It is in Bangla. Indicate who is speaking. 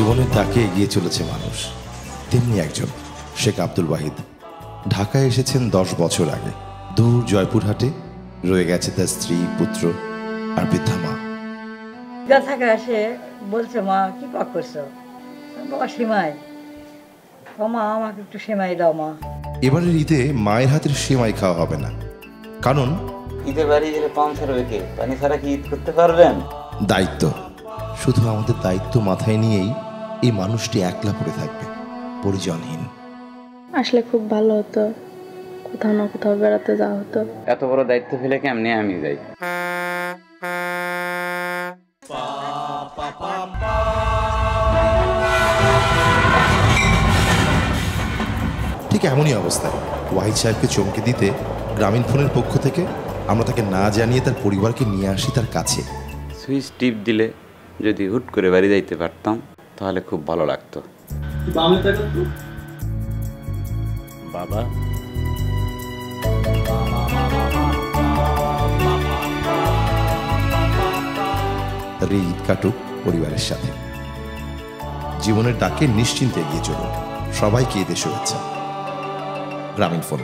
Speaker 1: জীবনের ডাকে এগিয়ে চলেছে মানুষ, তেমনি একজন শেখ আব্দুল ওয়াহিদ ঢাকায় এসেছেন 10 বছর আগে। দূর জয়পুরহাটে রয়ে গেছে তার স্ত্রী, পুত্র আর বৃদ্ধা মা।
Speaker 2: থাকে আসে বলছে, মা কি পাক করছো? বাবা সেমাই। মা আমাকে একটু সেমাই দাও মা।
Speaker 1: এবারের ঈদে মায়ের হাতের সেমাই খাওয়া হবে না, কারণ
Speaker 3: ঈদে বাড়ি গেলে পানি ছাড়বে কে? পানি ছাড়া কি ঈদ করতে পারবেন?
Speaker 1: দায়িত্ব, শুধু আমাদের দায়িত্ব মাথায় নিয়েই এই মানুষটি একলা পড়ে থাকবে, পরিজনহীন।
Speaker 4: আসলে খুব ভালো হতো, কোথাও না কোথাও বেড়াতে যাওয়া হতো।
Speaker 3: এত বড় দায়িত্ব ফেলে কেমনে আমি যাই?
Speaker 1: ঠিক এমনই অবস্থায় ওয়াহিদ সাহেবকে চমকে দিতে গ্রামীণ ফোনের পক্ষ থেকে আমরা তাকে না জানিয়ে তার পরিবারকে নিয়ে আসি তার কাছে।
Speaker 3: সুইচ টিপ দিলে যদি হুট করে বাড়ি যাইতে পারতাম তাহলে খুব ভালো লাগতো।
Speaker 5: বাবা,
Speaker 1: তার এই ঈদ কাটুক পরিবারের সাথে। জীবনের ডাকে নিশ্চিন্তে এগিয়ে চলুন। সবাইকে ঈদের শুভেচ্ছা। গ্রামীণ ফোন।